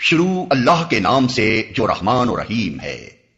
शुरू अल्लाह के नाम से जो रहमान और रहीम है।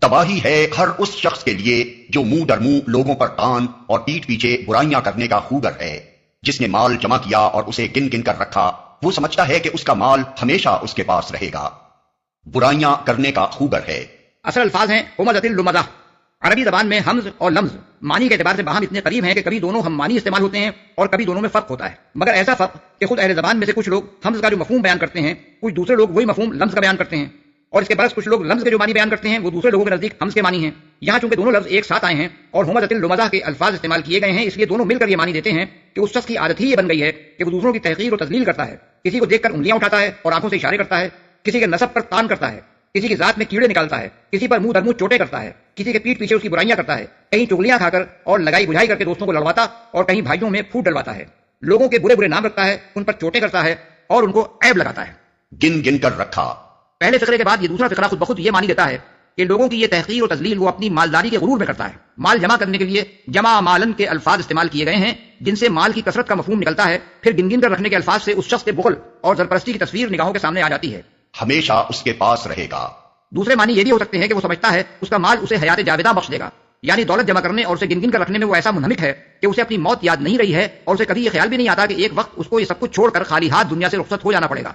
तबाही है हर उस शख्स के लिए जो मुंह दर मुंह लोगों पर तान और पीठ पीछे बुराइयां करने का खूगर है, जिसने माल जमा किया और उसे गिन गिन कर रखा। वो समझता है कि उसका माल हमेशा उसके पास रहेगा। बुराइयां करने का खूगर है। असल अल्फाज हैं हुमज़तिल लुमज़ा। अरबी जबान में हमज और लम्ज मानी के एतबार से बाहम इतने करीब हैं कि कभी दोनों हम मानी इस्तेमाल होते हैं और कभी दोनों में फर्क होता है, मगर ऐसा फर्क कि खुद अहले जबान में से कुछ लोग हमज का जो मफहूम बयान करते हैं, कुछ दूसरे लोग वही मफहूम लम्ज का बयान करते हैं, और इसके बरस कुछ लोग लम्ज के जो मानी बयान करते हैं वो दूसरे लोगों के नजदीक हमज के मानी हैं। यहाँ चूंकि दोनों लफ्ज एक साथ आए हैं और हुमज़तिल लुमज़ा के अल्फाज इस्तेमाल किए गए हैं, इसलिए दोनों मिलकर ये मानी देते हैं कि उस शख्स की आदत ही ये बन गई है कि वो दूसरों की तहकीर और तजलील करता है, किसी को देखकर उंगलियां उठाता है और आंखों से इशारे करता है, किसी के नसब पर तान करता है, किसी की जात में कीड़े निकालता है, किसी पर मुंह दर मुंह चोटें करता है, किसी के पीठ पीछे उसकी बुराइयां करता है, कहीं चुगलियां खाकर और लगाई बुझाई करके दोस्तों को लड़वाता और कहीं भाइयों में फूट डलवाता है, लोगों के बुरे बुरे नाम रखता है, उन पर चोटें करता है और उनको ऐब लगाता है। गिन गिन कर रखा। पहले फिक्रे के बाद ये दूसरा फिक्रा खुद बखुद ये मानी देता है कि लोगों की ये तहकीर और तजलील वो अपनी मालदारी के गुरूर में करता है। माल जमा करने के लिए जमा मालन के अल्फाज इस्तेमाल किए गए हैं, जिनसे माल की कसरत का मफहूम निकलता है। फिर गिन गिन कर रखने के अल्फाज से उस शख्स के बुखल और सरपरस्ती की तस्वीर निगाहों के सामने आ जाती है। हमेशा उसके पास रहेगा। दूसरे मानी ये भी हो सकते हैं कि वो समझता है उसका माल उसे हयात जावेदा बख्श देगा, यानी दौलत जमा करने और उसे गिन गिन कर रखने में वो ऐसा मुनहमिक है कि उसे अपनी मौत याद नहीं रही है और उसे कभी ये ख्याल भी नहीं आता कि एक वक्त उसको ये सब कुछ छोड़कर खाली हाथ दुनिया से रुखसत हो जाना पड़ेगा।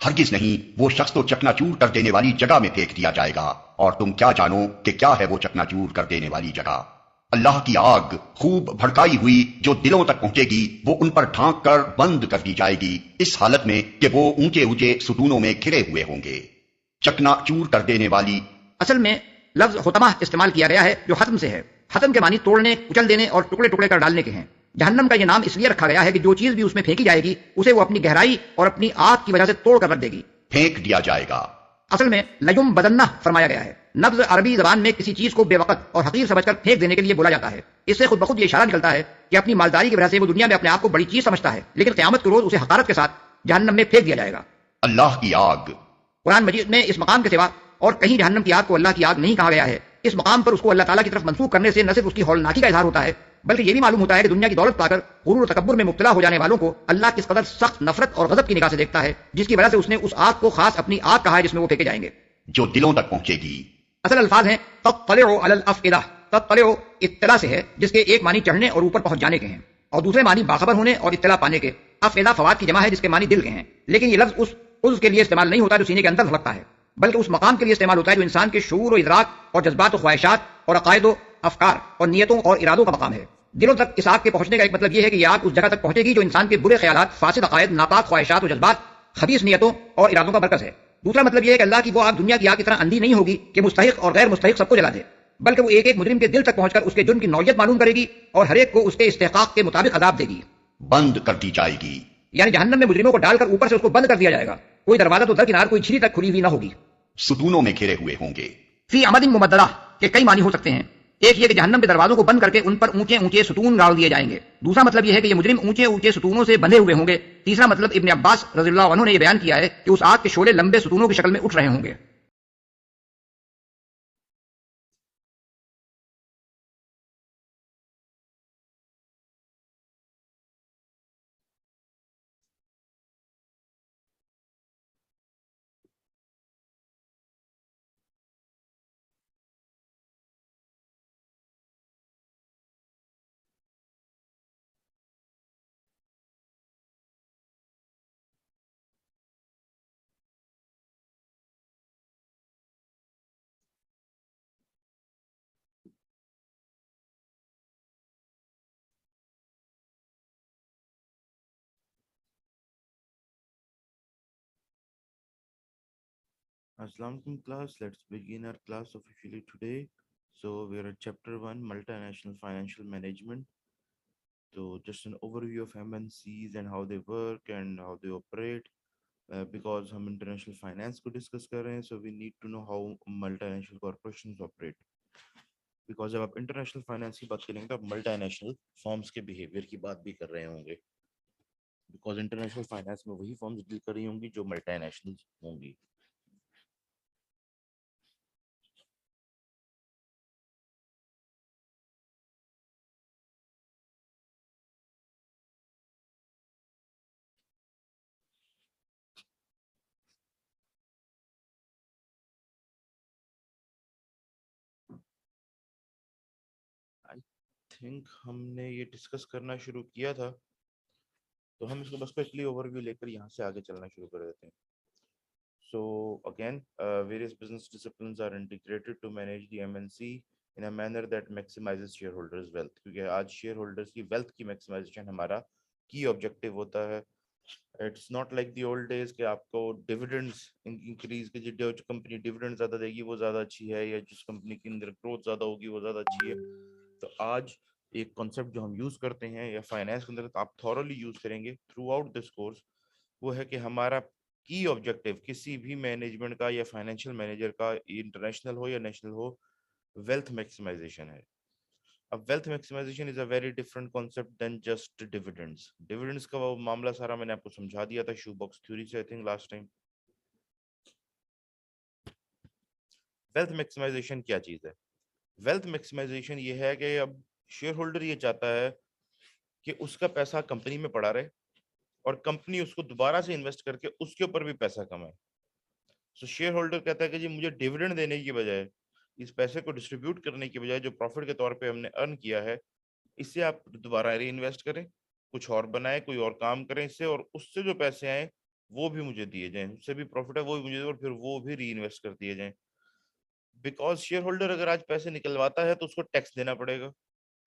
हरगिज नहीं, वो शख्स तो चकनाचूर कर देने वाली जगह में फेंक दिया जाएगा, और तुम क्या जानो कि क्या है वो चकनाचूर कर देने वाली जगह। अल्लाह की आग खूब भड़काई हुई जो दिलों तक पहुंचेगी, वो उन पर ढांक कर बंद कर दी जाएगी, इस हालत में कि वो ऊंचे ऊंचे सुतूनों में घिरे हुए होंगे। चकनाचूर कर देने वाली। असल में लफ्ज हुतमा इस्तेमाल किया गया है जो हतम से है। हतम के मानी तोड़ने, कुचल देने और टुकड़े टुकड़े कर डालने के हैं। जहन्नम का यह नाम इसलिए रखा गया है कि जो चीज भी उसमें फेंकी जाएगी उसे वो अपनी गहराई और अपनी आग की वजह से तोड़ कर रख देगी, फेंक दिया जाएगा। असल में लयुम बदन्ना फरमाया गया है। नब्ज अरबी जबान में किसी चीज को बेवकत और हकीर समझकर फेंक देने के लिए बोला जाता है। इससे खुद बखुद ये इशारा निकलता है कि अपनी मालदारी की वजह से वो दुनिया में अपने आप को बड़ी चीज समझता है, लेकिन क़यामत के रोज उसे हकारत के साथ जहन्नम में फेंक दिया जाएगा। अल्लाह की आग। कुरान मजीद में इस मकाम के सिवा और कहीं जहन्नम की आग को अल्लाह की आग नहीं कहा गया है। इस मकाम पर उसको अल्लाह ताला की तरफ मंसूब करने से न सिर्फ उसकी हौलनाकी का इजहार होता है, बल्कि यह भी मालूम होता है कि दुनिया की दौलत पाकर गुरूर और तकब्बुर में मुब्तला हो जाने वालों को अल्लाह किस कदर सख्त नफरत और गजब की निगाह से देखता है, जिसकी वजह से उसने उस आग को खास अपनी आग कहा है जिसमें वो फेंके जाएंगे, जो दिलों तक पहुंचेगी। असल अल्फाज हैं तत्तलिउ अलल अफइदा। तत्तलिउ इत्तला से है, जिसके एक मानी चढ़ने और ऊपर पहुंच जाने के हैं, और दूसरे मानी बाखबर होने और इत्तला पाने के। अफइदा फवाद की जमा है जिसके मानी दिल के हैं, लेकिन ये लफ्ज उस उज़्व के लिए इस्तेमाल नहीं होता जो सीने के अंदर धड़कता है, बल्कि उस मकाम के लिए इस्तेमाल होता है जो इंसान के शऊर और इदराक और जज्बात और ख्वाहिशात और अकायद अफकार और नियतों और इरादों का मकाम है। दिलों तक इस आग के पहुंचने का एक मतलब यह है कि यह आग उस जगह तक पहुंचेगी जो इंसान के बुरे ख्यालात, फासिद अकायद, नापाक ख्वाहिशात और जज्बात, खबीस नियतों और इरादों का मरकज है। दूसरा मतलब यह है कि अल्लाह की वो आग दुनिया की आग की तरह अंधी नहीं होगी कि मुस्तहिक और गैर मुस्तहिक सबको जला दे, बल्कि वो एक एक मुजरिम के दिल तक पहुंचकर उसके जुर्म की नौयत मालूम करेगी और हर एक को उसके इस्तेहकाक के मुताबिक अजाब देगी, बंद कर दी जाएगी। यानी जहन्नम में मुजरिमों को डालकर ऊपर से उसको बंद कर दिया जाएगा। कोई दरवाजा तो दरकिनार, कोई छिरी तक खुली हुई ना होगी। सुतूनों में घिरे हुए होंगे। फी अमदिन मुमद्ददा के कई मानी हो सकते हैं। एक ये कि जहन्नम के दरवाजों को बंद करके उन पर ऊंचे ऊंचे सुतून गाड़ दिए जाएंगे। दूसरा मतलब यह है कि ये मुजरिम ऊंचे ऊंचे सुतूनों से बंधे हुए होंगे। तीसरा मतलब इब्न अब्बास रज़ियल्लाहु अन्हु ने यह बयान किया है कि उस आग के शोले लंबे सुतूनों की शक्ल में उठ रहे होंगे। Assalamualaikum class. Let's begin our class officially today. So we are at chapter 1, multinational financial management. So just an overview of MNCs and how they work and how they operate. Because हम international finance को discuss कर रहे हैं, so we need to know how multinational corporations operate. Because जब आप international finance की बात करेंगे तो आप multinational firms के behavior की बात भी कर रहे होंगे. Because international finance में वही firms deal कर रही होंगी जो multinational होंगी. आई थिंक हमने ये डिस्कस करना शुरू किया था, तो हम इसको बस क्विकली ओवरव्यू लेकर यहाँ से आगे चलना शुरू कर देते हैं. So again, various business disciplines are integrated to manage the MNC in a manner that maximizes shareholders' wealth. क्योंकि आज shareholders की wealth की maximization हमारा key objective होता है. It's not like the old days कि आपको dividends increase के जो कंपनी dividends ज़्यादा देगी वो ज़्यादा अच्छी है, या जिस कंपनी के अंदर growth ज़्यादा होगी वो ज़्यादा अच्छी है. तो आज एक कॉन्सेप्ट जो हम यूज करते हैं या फाइनेंस के अंदर आप थॉरली यूज करेंगे थ्रू आउट दिस कोर्स, वो है कि हमारा की ऑब्जेक्टिव किसी भी मैनेजमेंट का या फाइनेंशियल मैनेजर का, इंटरनेशनल हो या नेशनल हो, वेल्थ मैक्सिमाइजेशन है. अब wealth maximisation is a very different concept than just dividends. Dividends का वो मामला सारा मैंने आपको समझा दिया था शू बॉक्स थ्योरी से, I think last time. Wealth maximisation क्या चीज है? वेल्थ मैक्सिमाइजेशन ये है कि अब शेयर होल्डर ये चाहता है कि उसका पैसा कंपनी में पड़ा रहे और कंपनी उसको दोबारा से इन्वेस्ट करके उसके ऊपर भी पैसा कमाए. सो शेयर होल्डर कहता है कि जी मुझे डिविडेंड देने की बजाय, इस पैसे को डिस्ट्रीब्यूट करने की बजाय जो प्रॉफिट के तौर पे हमने अर्न किया है, इससे आप दोबारा री इन्वेस्ट करें, कुछ और बनाए, कोई और काम करें इससे, और उससे जो पैसे आए वो भी मुझे दिए जाएं, उससे भी प्रॉफिट है वो भी मुझे, और फिर वो भी री इन्वेस्ट कर दिए जाएं. बिकॉज शेयर होल्डर अगर आज पैसे निकलवाता है तो उसको टैक्स देना पड़ेगा.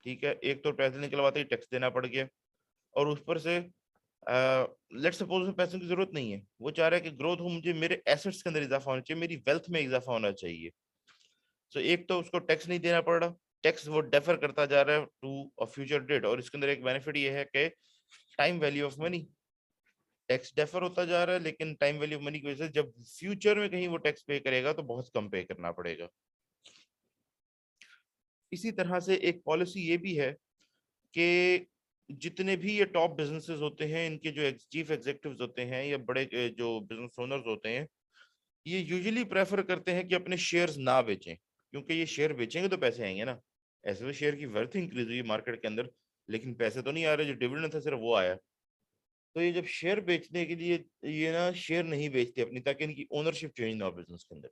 ठीक है, एक तो पैसे निकलवाते ही टैक्स देना पड़ गया, और उस पर से लेट्स सपोज पैसों की जरूरत नहीं है, वो चाह रहा है कि ग्रोथ हो, मुझे मेरे एसेट्स के अंदर इजाफा होना चाहिए, मेरी वेल्थ में इजाफा होना चाहिए. सो एक तो उसको टैक्स नहीं देना पड़ रहा, टैक्स वो डेफर करता जा रहा है टू अ फ्यूचर डेट. और इसके अंदर एक बेनिफिट ये है कि time value of money, tax defer होता जा रहा है, लेकिन टाइम वैल्यू ऑफ मनी की वजह से जब फ्यूचर में कहीं वो टैक्स पे करेगा तो बहुत कम पे करना पड़ेगा. इसी तरह से एक पॉलिसी ये भी है कि जितने भी ये टॉप बिजनेसेस होते हैं, इनके जो चीफ एग्जीक्यूटिव्स होते हैं या बड़े जो बिजनेस ओनर्स होते हैं, ये यूजुअली प्रेफर करते हैं कि अपने शेयर्स ना बेचें, क्योंकि ये शेयर बेचेंगे तो पैसे आएंगे ना. ऐसे तो शेयर की वर्थ इंक्रीज हुई मार्केट के अंदर, लेकिन पैसे तो नहीं आ रहे, जो डिविडेंड था सिर्फ वो आया. तो ये जब शेयर बेचने के लिए ये ना शेयर नहीं बेचते अपनी, ताकि इनकी ओनरशिप चेंज ना हो बिजनेस के अंदर,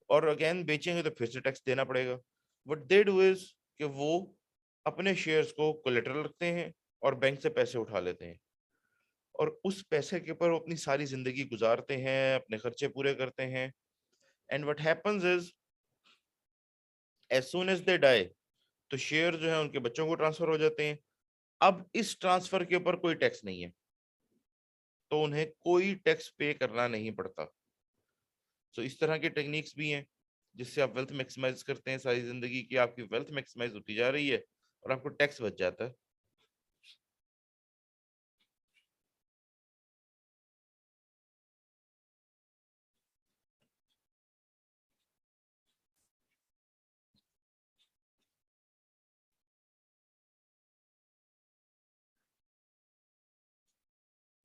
और अगेन बेचेंगे तो फिर से टैक्स देना पड़ेगा. व्हाट दे डू इज कि वो अपने शेयर्स को कोलेटरल रखते हैं और बैंक से पैसे उठा लेते हैं, और उस पैसे के ऊपर वो अपनी सारी जिंदगी गुजारते हैं, अपने खर्चे पूरे करते हैं. And what happens is as soon as they die, तो शेयर जो है उनके बच्चों को ट्रांसफर हो जाते हैं. अब इस ट्रांसफर के ऊपर कोई टैक्स नहीं है, तो उन्हें कोई टैक्स पे करना नहीं पड़ता. सो इस तरह की टेक्निक्स भी हैं जिससे आप वेल्थ मैक्सिमाइज करते हैं सारी जिंदगी की, आपकी वेल्थ मैक्सिमाइज होती जा रही है और आपको टैक्स बच जाता है.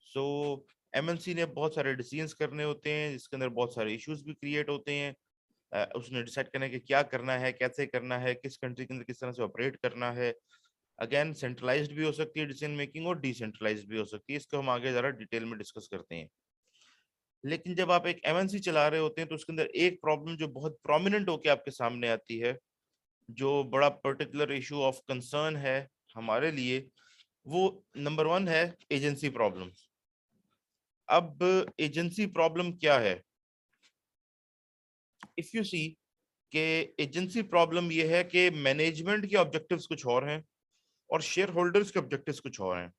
सो एमएनसी ने बहुत सारे डिसीजंस करने होते हैं जिसके अंदर बहुत सारे इश्यूज भी क्रिएट होते हैं. उसने डिसाइड करना है कि क्या करना है, कैसे करना है, किस कंट्री के अंदर किस तरह से ऑपरेट करना है. अगेन सेंट्रलाइज्ड भी हो सकती है डिसीजन मेकिंग और डिसेंट्रलाइज्ड भी हो सकती है, इसको हम आगे जरा डिटेल में डिस्कस करते हैं. लेकिन जब आप एक एमएनसी चला रहे होते हैं तो उसके अंदर एक प्रॉब्लम जो बहुत प्रोमिनेंट होकर आपके सामने आती है, जो बड़ा पर्टिकुलर इशू ऑफ कंसर्न है हमारे लिए, वो नंबर 1 है एजेंसी प्रॉब्लम. अब एजेंसी प्रॉब्लम क्या है? इफ यू सी के एजेंसी प्रॉब्लम ये है कि मैनेजमेंट के ऑब्जेक्टिव्स कुछ और हैं और शेयर होल्डर्स के ऑब्जेक्टिव्स कुछ और हैं.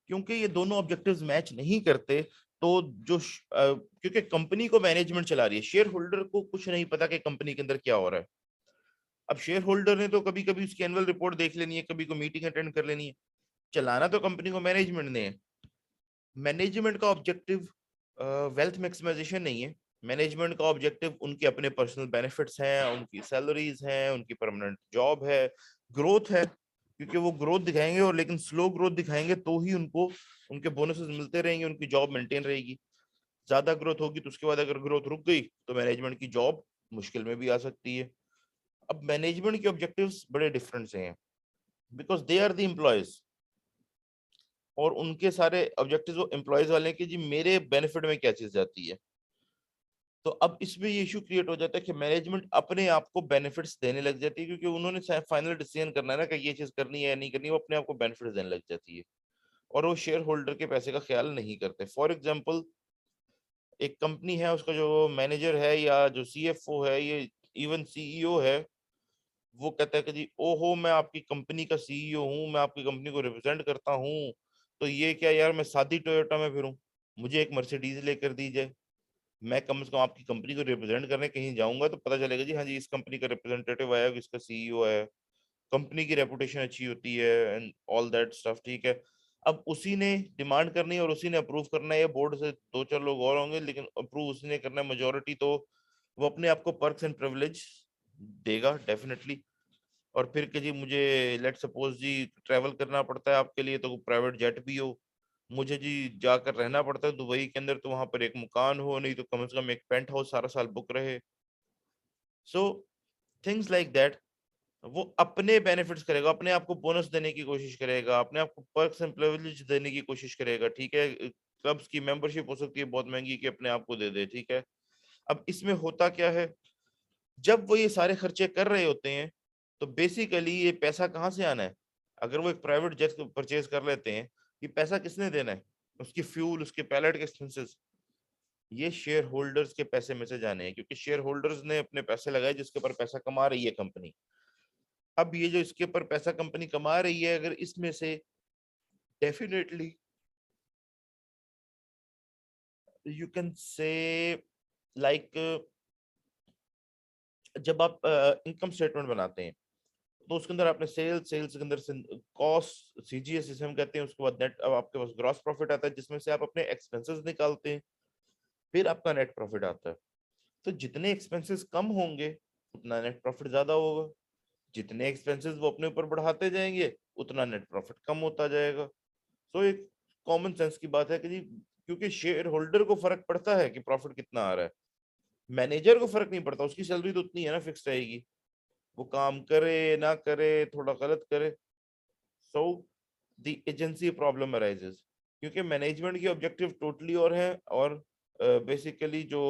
क्योंकि ये दोनों ऑब्जेक्टिव्स मैच नहीं करते, तो क्योंकि कंपनी को मैनेजमेंट चला रही है, शेयर होल्डर को कुछ नहीं पता कि कंपनी के अंदर क्या हो रहा है. अब शेयर होल्डर ने तो कभी कभी उसकी एनुअल रिपोर्ट देख लेनी है, कभी को मीटिंग अटेंड कर लेनी है, चलाना तो कंपनी को मैनेजमेंट ने है। मैनेजमेंट का ऑब्जेक्टिव वेल्थ मैक्सिमाइजेशन नहीं है। मैनेजमेंट का ऑब्जेक्टिव उनके अपने पर्सनल बेनिफिट्स हैं, उनकी सैलरीज हैं, उनकी परमानेंट जॉब है, ग्रोथ है, क्योंकि वो ग्रोथ दिखाएंगे और लेकिन स्लो ग्रोथ दिखाएंगे तो ही उनको उनके बोनसेस मिलते रहेंगे, उनकी जॉब मेंटेन रहेगी। ज्यादा ग्रोथ होगी तो उसके बाद अगर ग्रोथ रुक गई तो मैनेजमेंट की जॉब मुश्किल में भी आ सकती है। अब मैनेजमेंट के ऑब्जेक्टिव्स बड़े डिफरेंट से हैं, because they are the employees, और उनके सारे ऑब्जेक्टिव्स वो एम्प्लॉयज वाले हैं कि जी मेरे बेनिफिट में क्या चीज जाती है। तो अब इसमें ये इशू क्रिएट हो जाता है कि मैनेजमेंट अपने आप को बेनिफिट्स देने लग जाती है, क्योंकि उन्होंने फाइनल डिसीजन करना है ना कि ये चीज करनी है या नहीं करनी, वो अपने आप को बेनिफिट्स देने लग जाती है और वो शेयर होल्डर के पैसे का ख्याल नहीं करते। फॉर एग्जाम्पल, एक कंपनी है, उसका जो मैनेजर है या जो सीएफओ है, ये इवन सीईओ है, वो कहता है कि जी ओहो मैं आपकी कंपनी का सीईओ हूँ, मैं आपकी कंपनी को रिप्रेजेंट करता हूँ, तो ये क्या यार, मैं सादी टोयोटा में फिरूं, मुझे एक मर्सिडीज लेकर दी जाए, मैं कम से कम आपकी कंपनी को रिप्रेजेंट करने कहीं जाऊंगा तो पता चलेगा जी हाँ जी इस कंपनी का रिप्रेजेंटेटिव आया, इसका सीईओ आया, कंपनी की रेपुटेशन अच्छी होती है एंड ऑल दैट स्टफ, ठीक है। अब उसी ने डिमांड करनी है और उसी ने अप्रूव करना है, या बोर्ड से दो चार लोग और होंगे, लेकिन अप्रूव उसी ने करना है मेजोरिटी, तो वो अपने आप को पर्क्स एंड प्रिविलेज देगा डेफिनेटली। और फिर कि जी मुझे लेट सपोज जी ट्रैवल करना पड़ता है आपके लिए, तो प्राइवेट जेट भी हो, मुझे जी जाकर रहना पड़ता है दुबई के अंदर, तो वहां पर एक मकान हो, नहीं तो कम से कम एक पेंट हाउस सारा साल बुक रहे। सो थिंग्स लाइक दैट, वो अपने बेनिफिट्स करेगा, अपने आप को बोनस देने की कोशिश करेगा, अपने आप को पर्क्स एंड प्रिविलेज देने की कोशिश करेगा, ठीक है। क्लब्स की मेंबरशिप हो सकती है बहुत महंगी कि अपने आप को दे दे, ठीक है। अब इसमें होता क्या है, जब वो ये सारे खर्चे कर रहे होते हैं तो बेसिकली ये पैसा कहाँ से आना है। अगर वो एक प्राइवेट जेट परचेज कर लेते हैं, ये पैसा किसने देना है, उसकी फ्यूल, उसके पैलेट के एक्सपेंसेस, ये शेयर होल्डर्स के पैसे में से जाने हैं, क्योंकि शेयर होल्डर्स ने अपने पैसे लगाए जिसके ऊपर पैसा कमा रही है कंपनी। अब ये जो इसके ऊपर पैसा कंपनी कमा रही है, अगर इसमें से definitely you can say like, जब आप इनकम स्टेटमेंट बनाते हैं तो उसके अंदर आपने सेल्स के अंदर कॉस्ट सीजीएस जिसे हम कहते हैं, उसके बाद नेट, अब आपके पास ग्रॉस प्रॉफिट आता है जिसमें से आप अपने एक्सपेंसेस निकालते हैं, फिर आपका नेट प्रॉफिट आता है। तो जितने एक्सपेंसेस कम होंगे उतना नेट प्रॉफिट ज्यादा होगा, जितने एक्सपेंसेस वो अपने ऊपर बढ़ाते जाएंगे उतना नेट प्रॉफिट कम होता जाएगा। तो एक कॉमन सेंस की बात है कि जी, क्योंकि शेयर होल्डर को फर्क पड़ता है कि प्रॉफिट कितना आ रहा है, मैनेजर को फर्क नहीं पड़ता, उसकी सैलरी तो उतनी है ना, फिक्स रहेगी, वो काम करे ना करे, थोड़ा गलत करे। So the agency problem arises, क्योंकि मैनेजमेंट के ऑब्जेक्टिव टोटली और हैं, और बेसिकली जो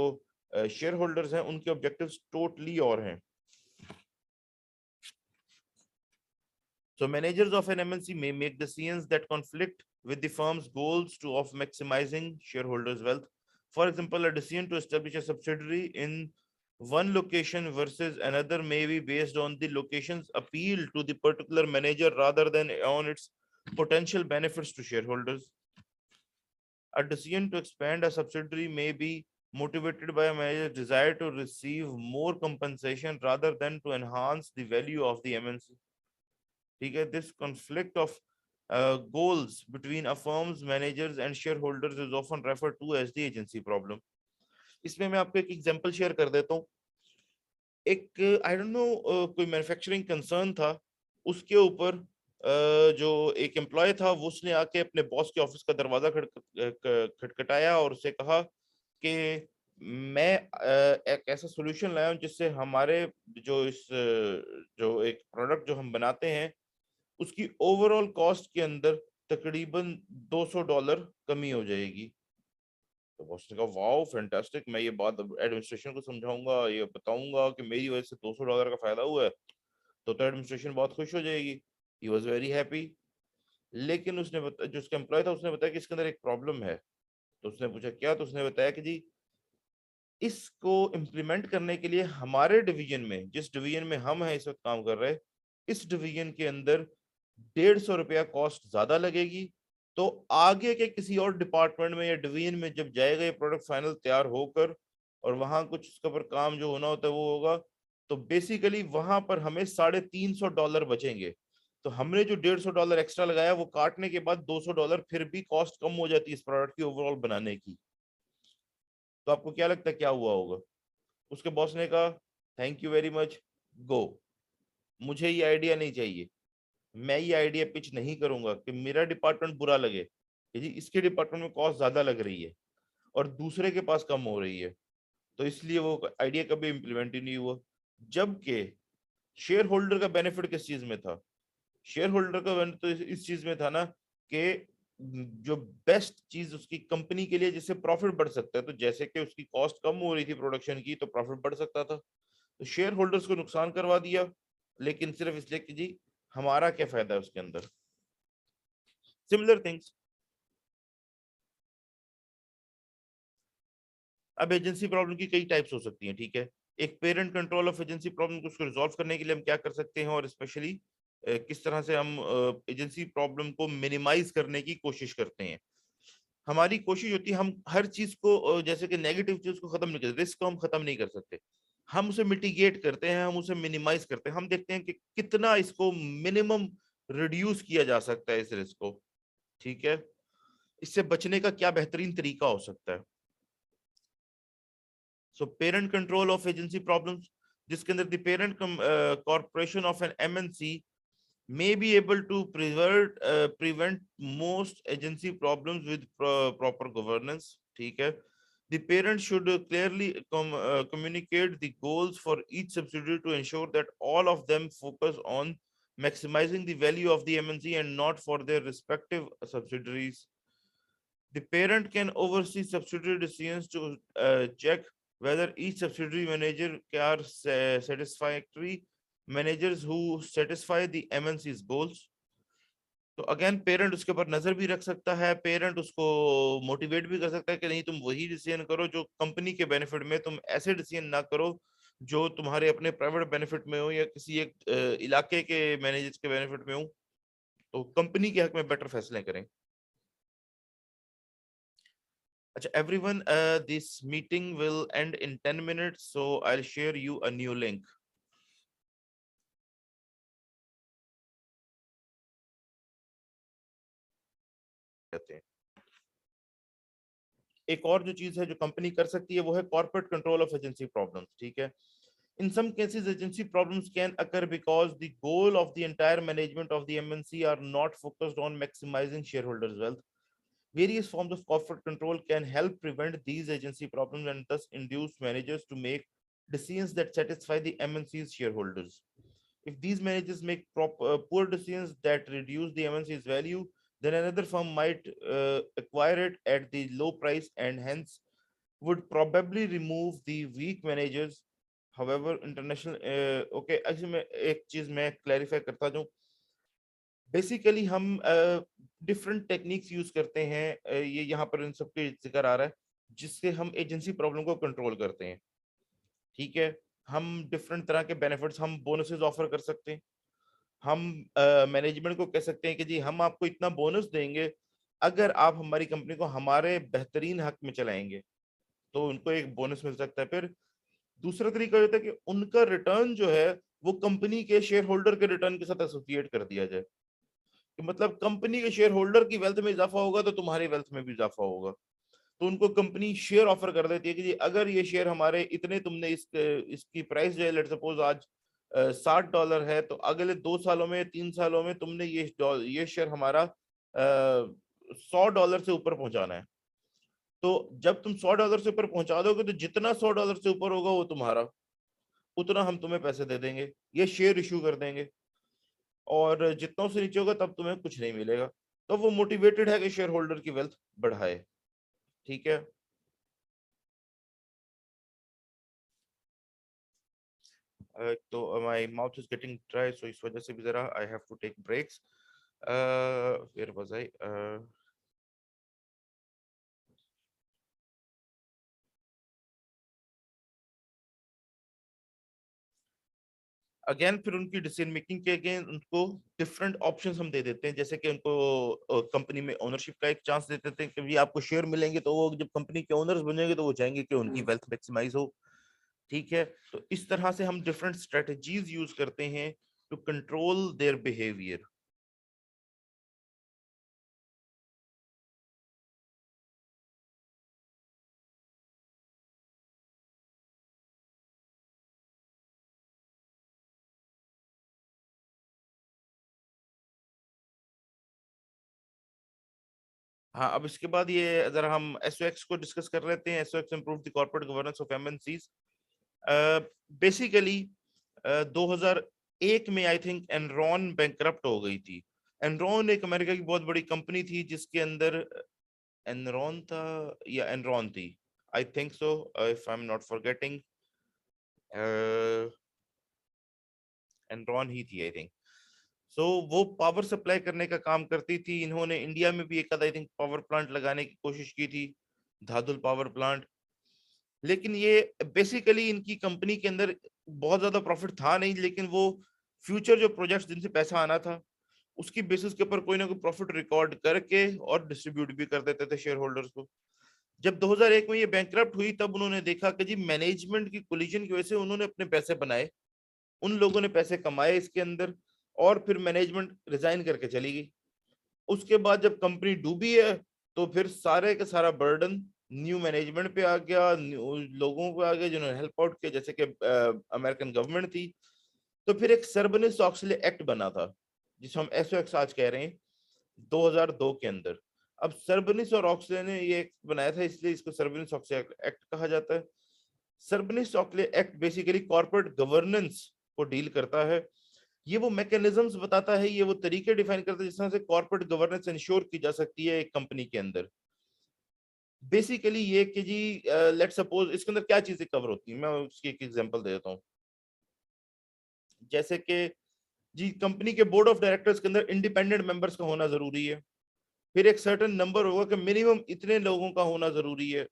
शेयर होल्डर्स हैं उनके ऑब्जेक्टिव्स टोटली और हैं। So managers of an MNC may make decisions that conflict with the firm's goals to of maximizing shareholders' wealth. For example, a decision to establish a subsidiary in one location versus another may be based on the location's appeal to the particular manager rather than on its potential benefits to shareholders. A decision to expand a subsidiary may be motivated by a manager's desire to receive more compensation rather than to enhance the value of the MNC. ठीक है, this conflict of goals between a firm's managers and shareholders is often referred to as the agency problem. इसमें मैं आपको एक example share कर देता हूँ। एक आई डोंट नो कोई मैन्युफैक्चरिंग कंसर्न था, उसके ऊपर जो एक एम्प्लॉय था वो उसने आके अपने बॉस के ऑफिस का दरवाजा खटखटाया और उससे कहा कि मैं एक ऐसा सॉल्यूशन लाया हूं जिससे हमारे जो जो एक प्रोडक्ट जो हम बनाते हैं उसकी ओवरऑल कॉस्ट के अंदर तकरीबन $200 कमी हो जाएगी। तो बॉस ने कहा वाओ फैंटास्टिक, मैं ये बात एडमिनिस्ट्रेशन को समझाऊंगा, ये बताऊंगा कि मेरी वजह से $200 का फायदा हुआ है, तो एडमिनिस्ट्रेशन बहुत खुश हो जाएगी। He was very happy. लेकिन उसने जो उसका एम्प्लॉय था उसने बताया कि इसके अंदर एक प्रॉब्लम है। तो उसने पूछा क्या, तो उसने बताया कि जी इसको इम्प्लीमेंट करने के लिए हमारे डिवीजन में, जिस डिवीजन में हम हैं इस वक्त काम कर रहे, इस डिवीजन के अंदर ₹150 कॉस्ट ज्यादा लगेगी। तो आगे के किसी और डिपार्टमेंट में या डिवीजन में जब जाएगा ये प्रोडक्ट फाइनल तैयार होकर और वहां कुछ उसके ऊपर काम जो होना होता है वो होगा, तो बेसिकली वहां पर हमें $350 बचेंगे। तो हमने जो $150 एक्स्ट्रा लगाया वो काटने के बाद $200 फिर भी कॉस्ट कम हो जाती है इस प्रोडक्ट की ओवरऑल बनाने की। तो आपको क्या लगता है क्या हुआ होगा? उसके बॉस ने कहा थैंक यू वेरी मच, गो, मुझे ये आइडिया नहीं चाहिए, मैं ये आइडिया पिच नहीं करूंगा कि मेरा डिपार्टमेंट बुरा लगे कि जी इसके डिपार्टमेंट में कॉस्ट ज्यादा लग रही है और दूसरे के पास कम हो रही है। तो इसलिए वो आइडिया कभी इंप्लीमेंट ही नहीं हुआ। जबकि शेयर होल्डर का बेनिफिट किस चीज में था? शेयर होल्डर का बेनिफिट तो इस चीज में था ना कि जो बेस्ट चीज उसकी कंपनी के लिए जिससे प्रॉफिट बढ़ सकता है, तो जैसे कि उसकी कॉस्ट कम हो रही थी प्रोडक्शन की तो प्रॉफिट बढ़ सकता था। तो शेयर होल्डर्स को नुकसान करवा दिया, लेकिन सिर्फ इसलिए कि जी हमारा क्या फायदा है उसके अंदर। Similar things. अब एजेंसी प्रॉब्लम की कई टाइप्स हो सकती हैं, ठीक है। एक parent control of agency problem को उसको रिजॉल्व करने के लिए हम क्या कर सकते हैं, और स्पेशली किस तरह से हम एजेंसी प्रॉब्लम को मिनिमाइज करने की कोशिश करते हैं। हमारी कोशिश होती है हम हर चीज को जैसे कि नेगेटिव चीज को खत्म नहीं करते, रिस्क को हम खत्म नहीं कर सकते, हम उसे मिटिगेट करते हैं, हम उसे मिनिमाइज करते हैं, हम देखते हैं कि कितना इसको मिनिमम रिड्यूस किया जा सकता है इस रिस्क को, ठीक है। इससे बचने का क्या बेहतरीन तरीका हो सकता है। So parent control of agency problems, जिसके अंदर the parent corporation of an MNC may be able to prevent most agency problems with proper governance, ठीक है। The parent should clearly communicate the goals for each subsidiary to ensure that all of them focus on maximizing the value of the MNC and not for their respective subsidiaries. The parent can oversee subsidiary decisions to check whether each subsidiary manager are satisfactory managers who satisfy the MNC's goals. तो again parent उसके ऊपर नजर भी रख सकता है, parent उसको motivate भी कर सकता है कि नहीं तुम वही डिसीजन करो जो कंपनी के बेनिफिट में, तुम ऐसे डिसीजन ना करो जो तुम्हारे अपने प्राइवेट बेनिफिट में हो या किसी एक इलाके के मैनेजर्स के बेनिफिट में हो। तो कंपनी के हक में बेटर फैसले करें। अच्छा everyone, this meeting will end in 10 minutes, so I'll share you a new link. कहते हैं एक और जो चीज है जो कंपनी कर सकती है वो है corporate control of agency problems, ठीक है। In some cases, agency problems can occur because the goal of the entire management of the MNC are not focused on maximizing shareholders' wealth. Various forms of corporate control can help prevent these agency problems and thus induce managers to make decisions that satisfy the MNC's shareholders. If these managers make poor decisions that reduce the MNC's value, then another firm might acquire it at the low price and hence would probably remove the weak managers. However, international okay, actually मैं एक चीज मैं clarify करता जाऊं। Basically हम different techniques use करते हैं, ये यहाँ पर इन सबके जिक्र आ रहा है जिससे हम एजेंसी प्रॉब्लम को कंट्रोल करते हैं, ठीक है। हम डिफरेंट तरह के बेनिफिट्स, हम बोनसेस ऑफर कर सकते हैं, हम मैनेजमेंट को कह सकते हैं कि जी हम आपको इतना बोनस देंगे अगर आप हमारी कंपनी को हमारे बेहतरीन हक में चलाएंगे, तो उनको एक बोनस मिल सकता है। फिर दूसरा तरीका होता है कि उनका रिटर्न जो है वो कंपनी के शेयर होल्डर के रिटर्न के साथ एसोसिएट कर दिया जाए, कि मतलब कंपनी के शेयर होल्डर की वेल्थ में इजाफा होगा तो तुम्हारी वेल्थ में भी इजाफा होगा। तो उनको कंपनी शेयर ऑफर कर देती है कि जी अगर ये शेयर हमारे इतने तुमने इसकी प्राइस जो है लेट सपोज आज $60 है, तो अगले 2 सालों में 3 सालों में तुमने ये शेयर हमारा $100 से ऊपर पहुंचाना है। तो जब तुम $100 से ऊपर पहुंचा दोगे तो जितना $100 से ऊपर होगा वो तुम्हारा, उतना हम तुम्हें पैसे दे देंगे, ये शेयर इशू कर देंगे। और जितना उससे नीचे होगा तब तुम्हें कुछ नहीं मिलेगा। तो वो मोटिवेटेड है कि शेयर होल्डर की वेल्थ बढ़ाए, ठीक है। तो my mouth is getting dry, so इस वजह से भी जरा I have to take breaks. Where was I? Again फिर उनकी डिसीजन मेकिंग के अगेन उनको डिफरेंट ऑप्शंस हम दे देते हैं, जैसे कि उनको कंपनी में ओनरशिप का एक चांस दे देते हैं कि भी आपको शेयर मिलेंगे, तो वो जब कंपनी के ओनर्स बनेंगे तो वो चाहेंगे कि उनकी वेल्थ मैक्सिमाइज हो, ठीक है, तो इस तरह से हम डिफरेंट स्ट्रेटजीज यूज करते हैं टू कंट्रोल देयर बिहेवियर। हाँ, अब इसके बाद ये अगर हम एसओएक्स को डिस्कस कर लेते हैं, SOX improve the corporate governance of MNCs. Basically 2001 में आई थिंक एनरॉन बैंकरप्ट हो गई थी। एनरॉन एक अमेरिका की बहुत बड़ी कंपनी थी जिसके अंदर एनरॉन था या एनरॉन थी, I think so, if I am not forgetting, Enron ही थी आई थिंक। सो वो पावर सप्लाई करने का काम करती थी। इन्होंने इंडिया में भी एक आधा आई थिंक पावर प्लांट लगाने की कोशिश की थी, धादुल पावर प्लांट। लेकिन ये बेसिकली इनकी कंपनी के अंदर बहुत ज्यादा प्रॉफिट था नहीं, लेकिन वो फ्यूचर जो प्रोजेक्ट्स जिनसे पैसा आना था उसकी बेसिस के ऊपर कोई ना कोई प्रॉफिट रिकॉर्ड करके और डिस्ट्रीब्यूट भी कर देते थे शेयर होल्डर्स को। जब 2001 में ये बैंकरप्ट हुई तब उन्होंने देखा कि जी मैनेजमेंट की कोलिजन की वजह से उन्होंने अपने पैसे बनाए, उन लोगों ने पैसे कमाए इसके अंदर, और फिर मैनेजमेंट रिजाइन करके चली गई। उसके बाद जब कंपनी डूबी है तो फिर सारे का सारा बर्डन न्यू मैनेजमेंट पे आ गया, लोगों पे आ गया जिन्होंने हेल्प आउट किया, जैसे कि अमेरिकन गवर्नमेंट थी। तो फिर एक सर्बनिस ऑक्सले एक्ट बना था जिसे हम एसओएक्स आज कह रहे हैं 2002 के अंदर। अब सर्बनिस और ऑक्सले ने ये एक्ट बनाया था इसलिए इसको सर्बनिस ऑक्सले एक्ट कहा जाता है। Sarbanes Oxley act basically corporate governance को डील करता है। ये वो मैकेनिज्म्स बताता है, ये वो तरीके डिफाइन करता है जिस तरह से कॉर्पोरेट गवर्नेंस इंश्योर की जा सकती है एक कंपनी के अंदर। बेसिकली ये कि जी लेट सपोज इसके अंदर क्या चीजें कवर होती हैं, मैं उसकी एक एग्जांपल दे देता हूँ। जैसे कि जी कंपनी के बोर्ड ऑफ डायरेक्टर्स के अंदर इंडिपेंडेंट मेंबर्स का होना जरूरी है। फिर एक सर्टेन नंबर होगा कि मिनिमम इतने लोगों का होना जरूरी है।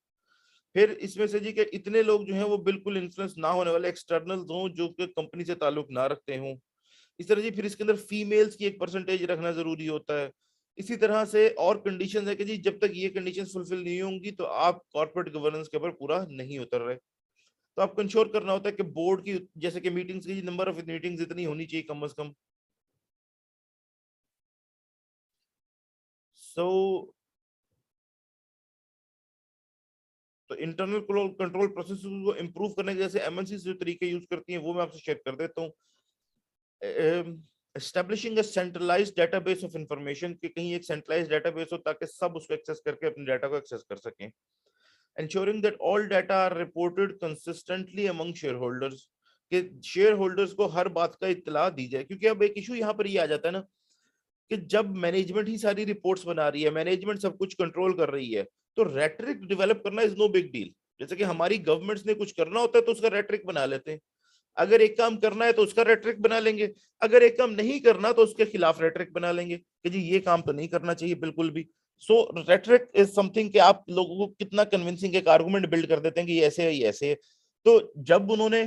फिर इसमें से जी कि इतने लोग जो हैं वो बिल्कुल इन्फ्लुएंस ना होने वाले एक्सटर्नल हों जो कि कंपनी से ताल्लुक ना रखते हों। इस तरह जी फिर इसके अंदर फीमेल्स की एक परसेंटेज रखना जरूरी होता है। इसी तरह से और कंडीशंस है कि जी जब तक ये कंडीशंस फुलफिल नहीं होंगी तो आप कॉर्पोरेट गवर्नेंस के ऊपर पूरा नहीं उतर रहे। तो आपको इंश्योर करना होता है कि बोर्ड की जैसे कि मीटिंग्स की नंबर ऑफ मीटिंग्स इतनी होनी चाहिए कम से कम। सो तो इंटरनल कंट्रोल प्रोसेस को इंप्रूव करने के जैसे एमएनसी जो तरीके यूज करती हैं वो मैं आपसे शेयर कर देता हूँ। Establishing a centralised database of information, कि कहीं एक सेंट्रलाइज्ड डेटाबेस हो ताकि सब उसको एक्सेस करके अपने डाटा को एक्सेस कर सकें। ensuring that all data are reported consistently among shareholders, कि शेयर होल्डर्स को हर बात का इत्तला दी जाए। क्योंकि अब एक इशू यहाँ पर ये आ जाता है ना कि जब मैनेजमेंट ही सारी रिपोर्ट्स बना रही है, मैनेजमेंट सब कुछ कंट्रोल कर रही है, तो रेटरिक डेवलप करना इज नो बिग डील। जैसे कि हमारी गवर्नमेंट्स ने कुछ करना होता है तो उसका रेटरिक बना लेते हैं। अगर एक काम करना है तो उसका रेटरिक बना लेंगे, अगर एक काम नहीं करना तो उसके खिलाफ रेटरिक बना लेंगे कि जी ये काम तो नहीं करना चाहिए बिल्कुल भी। सो रेटरिक इज समथिंग कि आप लोगों को कितना कन्विंसिंग एक आर्गुमेंट बिल्ड कर देते हैं कि ये ऐसे है ये ऐसे है। तो जब उन्होंने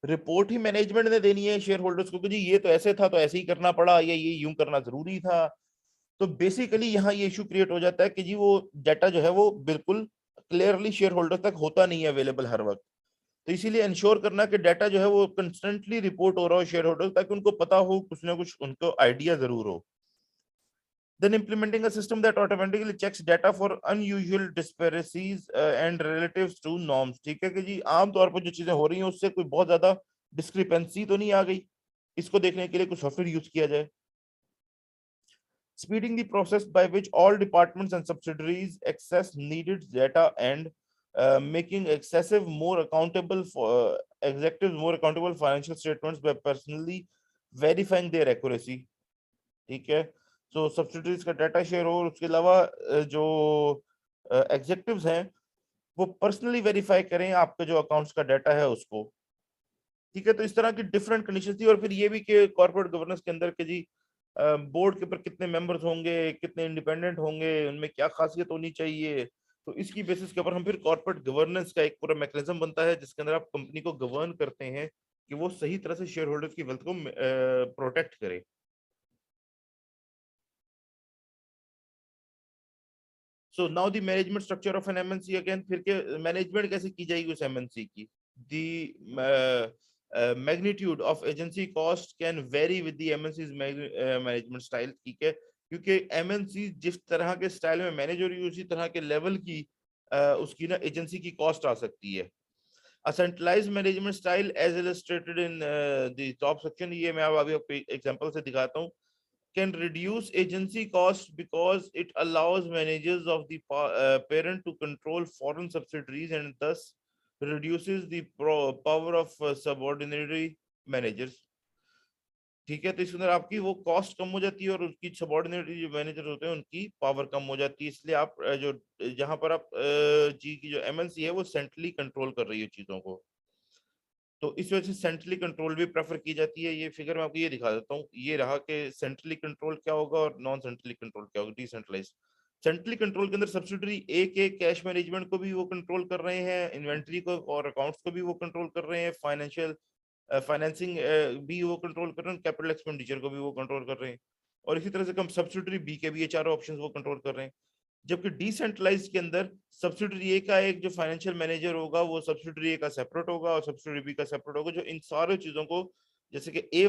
रिपोर्ट ही मैनेजमेंट ने देनी है शेयर होल्डर्स को कि जी ये तो ऐसे था तो ऐसे ही करना पड़ा, या ये यूं करना जरूरी था, तो बेसिकली यहाँ ये इशू क्रिएट हो जाता है कि जी वो डाटा जो है वो बिल्कुल क्लियरली शेयर होल्डर तक होता नहीं है अवेलेबल हर वक्त। तो इसीलिए इंश्योर करना कि डाटा जो है वो कंस्टेंटली रिपोर्ट हो रहा हो शेयर होल्डर, ताकि उनको पता हो, कुछ ना कुछ उनको आइडिया जरूर हो। Then implementing a system that automatically checks data for unusual disparities and relatives to norms, ठीक है कि जी आमतौर पर जो चीजें हो रही हैं उससे कोई बहुत ज्यादा डिस्क्रिपेंसी तो नहीं आ गई, इसको देखने के लिए कुछ सॉफ्टवेयर यूज किया जाए। Speeding the process by which all departments and subsidiaries access needed data and making excessive more accountable for executives more accountable financial statements by personally verifying their accuracy, ठीक है। सो सब्सिडीज का data share हो, और उसके अलावा जो एग्जेक्टिव्स हैं वो पर्सनली वेरीफाई करें आपके जो अकाउंट्स का डाटा है उसको, ठीक है। तो इस तरह की डिफरेंट कंडीशन थी। और फिर ये भी कि कॉर्पोरेट गवर्नेंस के अंदर के जी बोर्ड के ऊपर कितने मेंबर्स होंगे, कितने इंडिपेंडेंट होंगे, उनमें क्या खासियत होनी चाहिए, तो इसकी बेसिस के ऊपर हम फिर कॉर्पोरेट गवर्नेंस का एक पूरा मैकेनिज्म बनता है जिसके अंदर आप कंपनी को गवर्न करते हैं कि वो सही तरह से शेयर होल्डर्स की वेल्थ को प्रोटेक्ट करे। So now the management structure of an MNC again, फिर के मैनेजमेंट कैसे की जाएगी उस एमएनसी की। the magnitude of agency cost can vary with the MNC's management style, ठीक है, क्योंकि MNC जिस तरह के स्टाइल में मैनेज हो रही है उसी तरह के लेवल की उसकी ना एजेंसी की कॉस्ट आ सकती है. A centralized management style as illustrated in the top section, ये मैं अब अभी आपको एग्जांपल से दिखाता हूँ, can reduce agency costs because it allows managers of the parent to control foreign subsidiaries and thus reduces the power of subordinary managers. ठीक है, तो इसके अंदर आपकी वो कॉस्ट कम हो जाती है और उसकी सबऑर्डिनेट जो मैनेजर होते हैं उनकी पावर कम हो जाती है. इसलिए आप जो जहां पर आप जी की जो एमएनसी है वो सेंट्रली कंट्रोल कर रही है चीजों को, तो इस वजह से सेंट्रली कंट्रोल भी प्रेफर की जाती है. ये फिगर मैं आपको ये दिखा देता हूँ, ये रहा कि सेंट्रली कंट्रोल क्या होगा और नॉन सेंट्रली कंट्रोल क्या होगा. डिसेंट्रलाइज सेंट्रली कंट्रोल के अंदर सब्सिडरी एक एक कैश मैनेजमेंट को भी वो कंट्रोल कर रहे हैं, इन्वेंट्री को और अकाउंट्स को भी वो कंट्रोल कर रहे हैं, फाइनेंसिंग भी वो कंट्रोल कर रहे हैं, कैपिटल एक्सपेंडिचर को भी वो कंट्रोल कर रहे हैं, और इसी तरह से कम सब्सिडरी बी के भी ये चारों ऑप्शंस वो कंट्रोल कर रहे हैं. जबकि डिसेंट्रलाइज के अंदर सब्सिडरी ए का एक जो फाइनेंशियल मैनेजर होगा वो सब्सिडरी ए का सेपरेट होगा और सब्सिडरी बी का सेपरेट होगा, जो इन सारी चीजों को जैसे कि ए